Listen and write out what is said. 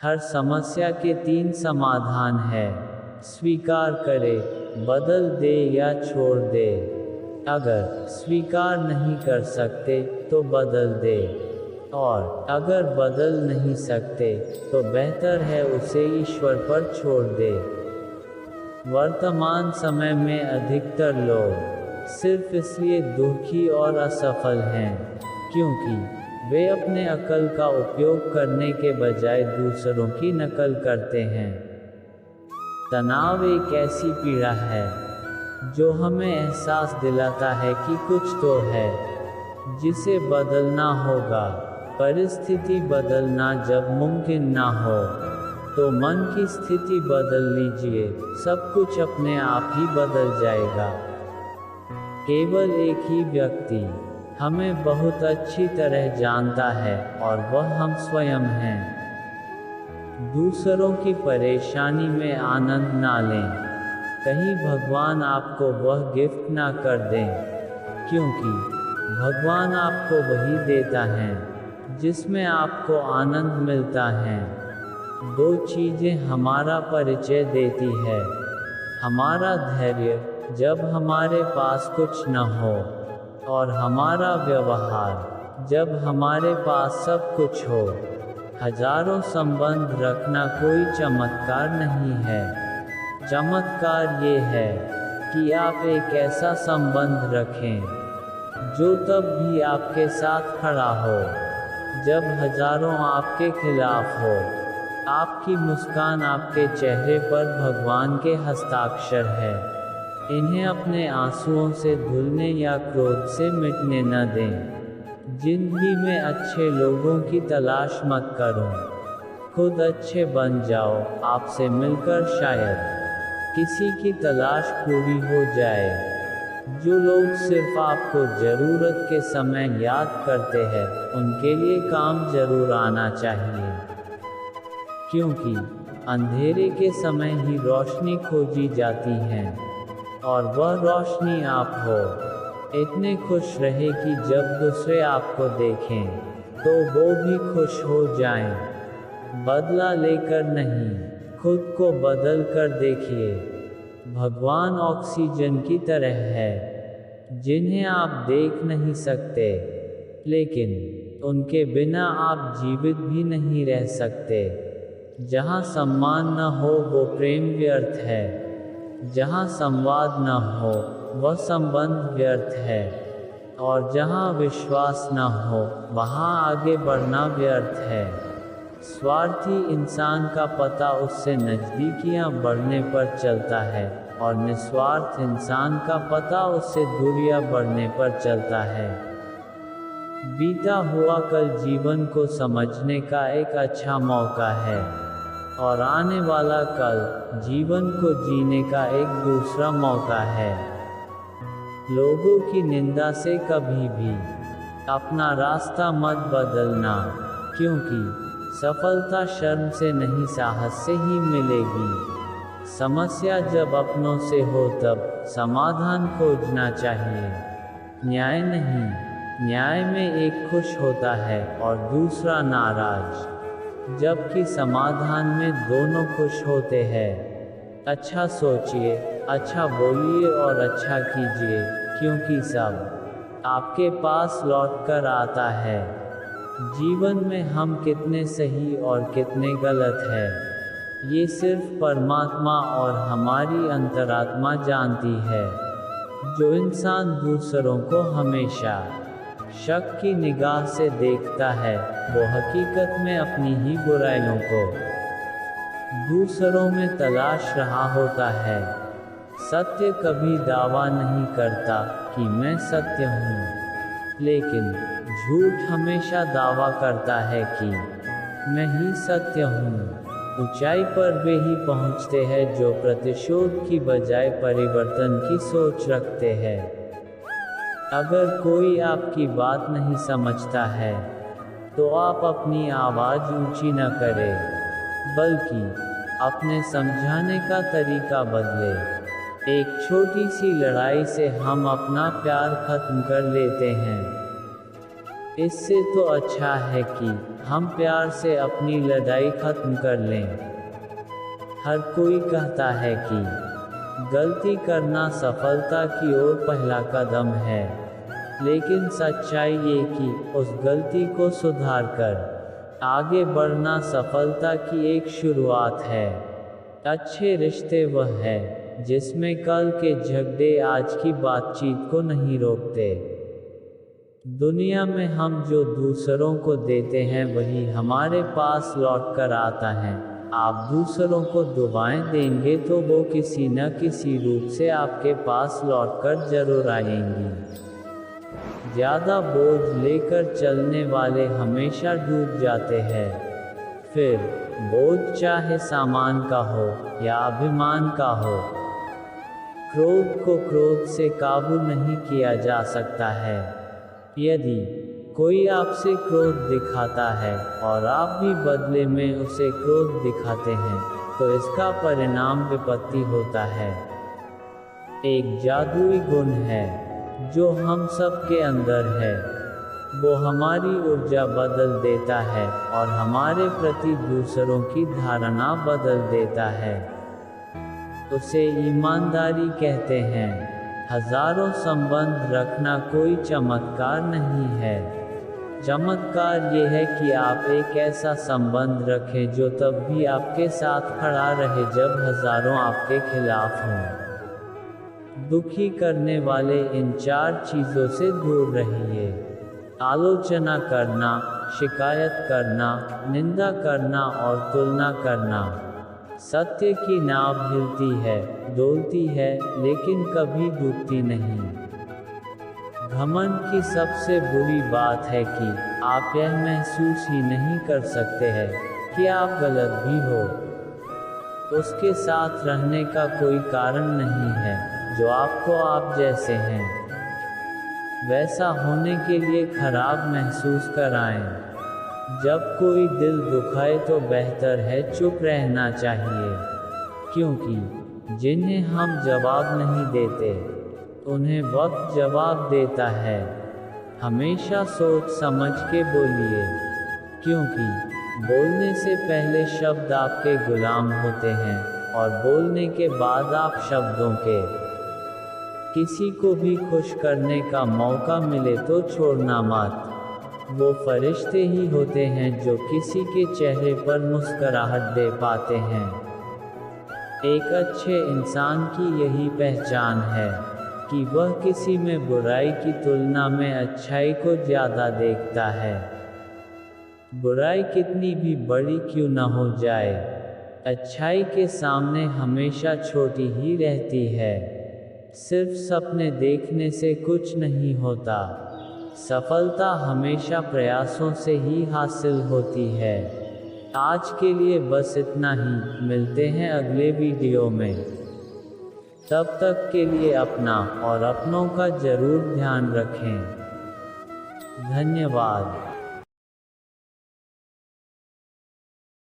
हर समस्या के 3 समाधान है। स्वीकार करे, बदल दे या छोड़ दे। अगर स्वीकार नहीं कर सकते तो बदल दे, और अगर बदल नहीं सकते तो बेहतर है उसे ईश्वर पर छोड़ दे। वर्तमान समय में अधिकतर लोग सिर्फ इसलिए दुखी और असफल हैं क्योंकि वे अपने अक्ल का उपयोग करने के बजाय दूसरों की नकल करते हैं। तनाव एक ऐसी पीड़ा है जो हमें एहसास दिलाता है कि कुछ तो है जिसे बदलना होगा। परिस्थिति बदलना जब मुमकिन ना हो तो मन की स्थिति बदल लीजिए, सब कुछ अपने आप ही बदल जाएगा। केवल एक ही व्यक्ति हमें बहुत अच्छी तरह जानता है और वह हम स्वयं हैं। दूसरों की परेशानी में आनंद ना लें। कहीं भगवान आपको वह गिफ्ट ना कर दें, क्योंकि भगवान आपको वही देता है जिसमें आपको आनंद मिलता है। 2 चीज़ें हमारा परिचय देती है। हमारा धैर्य जब हमारे पास कुछ न हो, और हमारा व्यवहार जब हमारे पास सब कुछ हो। हजारों संबंध रखना कोई चमत्कार नहीं है। चमत्कार ये है कि आप एक ऐसा संबंध रखें जो तब भी आपके साथ खड़ा हो जब हजारों आपके खिलाफ हो। आपकी मुस्कान आपके चेहरे पर भगवान के हस्ताक्षर है। इन्हें अपने आंसुओं से धुलने या क्रोध से मिटने न दें। जिंदगी में अच्छे लोगों की तलाश मत करो, खुद अच्छे बन जाओ। आपसे मिलकर शायद किसी की तलाश पूरी हो जाए। जो लोग सिर्फ आपको जरूरत के समय याद करते हैं, उनके लिए काम जरूर आना चाहिए, क्योंकि अंधेरे के समय ही रोशनी खोजी जाती है, और वह रोशनी आप हो। इतने खुश रहे कि जब दूसरे आपको देखें तो वो भी खुश हो जाएं। बदला लेकर नहीं, खुद को बदल कर देखिए। भगवान ऑक्सीजन की तरह है जिन्हें आप देख नहीं सकते, लेकिन उनके बिना आप जीवित भी नहीं रह सकते। जहाँ सम्मान न हो वो प्रेम व्यर्थ है। जहाँ संवाद न हो वह संबंध व्यर्थ है, और जहाँ विश्वास न हो वहाँ आगे बढ़ना व्यर्थ है। स्वार्थी इंसान का पता उससे नज़दीकियाँ बढ़ने पर चलता है, और निस्वार्थ इंसान का पता उससे दूरियाँ बढ़ने पर चलता है। बीता हुआ कल जीवन को समझने का एक अच्छा मौका है, और आने वाला कल जीवन को जीने का एक दूसरा मौका है। लोगों की निंदा से कभी भी अपना रास्ता मत बदलना, क्योंकि सफलता शर्म से नहीं साहस से ही मिलेगी। समस्या जब अपनों से हो तब समाधान खोजना चाहिए, न्याय नहीं। न्याय में एक खुश होता है और दूसरा नाराज, जबकि समाधान में दोनों खुश होते हैं। अच्छा सोचिए, अच्छा बोलिए और अच्छा कीजिए, क्योंकि सब आपके पास लौट कर आता है। जीवन में हम कितने सही और कितने गलत हैं, ये सिर्फ परमात्मा और हमारी अंतरात्मा जानती है। जो इंसान दूसरों को हमेशा शक की निगाह से देखता है, वो हकीकत में अपनी ही बुराइयों को दूसरों में तलाश रहा होता है। सत्य कभी दावा नहीं करता कि मैं सत्य हूँ, लेकिन झूठ हमेशा दावा करता है कि मैं ही सत्य हूँ। ऊंचाई पर वे ही पहुँचते हैं जो प्रतिशोध की बजाय परिवर्तन की सोच रखते हैं। अगर कोई आपकी बात नहीं समझता है तो आप अपनी आवाज़ ऊंची न करें, बल्कि अपने समझाने का तरीका बदलें। एक छोटी सी लड़ाई से हम अपना प्यार खत्म कर लेते हैं। इससे तो अच्छा है कि हम प्यार से अपनी लड़ाई खत्म कर लें। हर कोई कहता है कि गलती करना सफलता की ओर पहला कदम है, लेकिन सच्चाई ये कि उस गलती को सुधार कर आगे बढ़ना सफलता की एक शुरुआत है। अच्छे रिश्ते वह है जिसमें कल के झगड़े आज की बातचीत को नहीं रोकते। दुनिया में हम जो दूसरों को देते हैं वही हमारे पास लौट कर आता है। आप दूसरों को दुआएं देंगे तो वो किसी न किसी रूप से आपके पास लौट कर जरूर आएंगी। ज़्यादा बोझ लेकर चलने वाले हमेशा डूब जाते हैं। फिर बोझ चाहे सामान का हो या अभिमान का हो, क्रोध को क्रोध से काबू नहीं किया जा सकता है। यदि कोई आपसे क्रोध दिखाता है और आप भी बदले में उसे क्रोध दिखाते हैं, तो इसका परिणाम विपत्ति होता है। एक जादुई गुण है जो हम सब के अंदर है। वो हमारी ऊर्जा बदल देता है और हमारे प्रति दूसरों की धारणा बदल देता है। उसे ईमानदारी कहते हैं। हजारों संबंध रखना कोई चमत्कार नहीं है। चमत्कार ये है कि आप एक ऐसा संबंध रखें जो तब भी आपके साथ खड़ा रहे जब हजारों आपके खिलाफ हों। दुखी करने वाले इन 4 चीज़ों से दूर रहिए: आलोचना करना, शिकायत करना, निंदा करना और तुलना करना। सत्य की नाव हिलती है, डोलती है, लेकिन कभी डूबती नहीं। घमंड की सबसे बुरी बात है कि आप यह महसूस ही नहीं कर सकते हैं कि आप गलत भी हो। उसके साथ रहने का कोई कारण नहीं है जो आपको आप जैसे हैं वैसा होने के लिए खराब महसूस कराएं। जब कोई दिल दुखाए तो बेहतर है चुप रहना चाहिए, क्योंकि जिन्हें हम जवाब नहीं देते उन्हें वक्त जवाब देता है। हमेशा सोच समझ के बोलिए, क्योंकि बोलने से पहले शब्द आपके गुलाम होते हैं और बोलने के बाद आप शब्दों के। किसी को भी खुश करने का मौका मिले तो छोड़ना मत। वो फरिश्ते ही होते हैं जो किसी के चेहरे पर मुस्कुराहट दे पाते हैं। एक अच्छे इंसान की यही पहचान है कि वह किसी में बुराई की तुलना में अच्छाई को ज़्यादा देखता है। बुराई कितनी भी बड़ी क्यों न हो जाए, अच्छाई के सामने हमेशा छोटी ही रहती है। सिर्फ सपने देखने से कुछ नहीं होता। सफलता हमेशा प्रयासों से ही हासिल होती है। आज के लिए बस इतना ही। मिलते हैं अगले वीडियो में। तब तक के लिए अपना और अपनों का जरूर ध्यान रखें। धन्यवाद।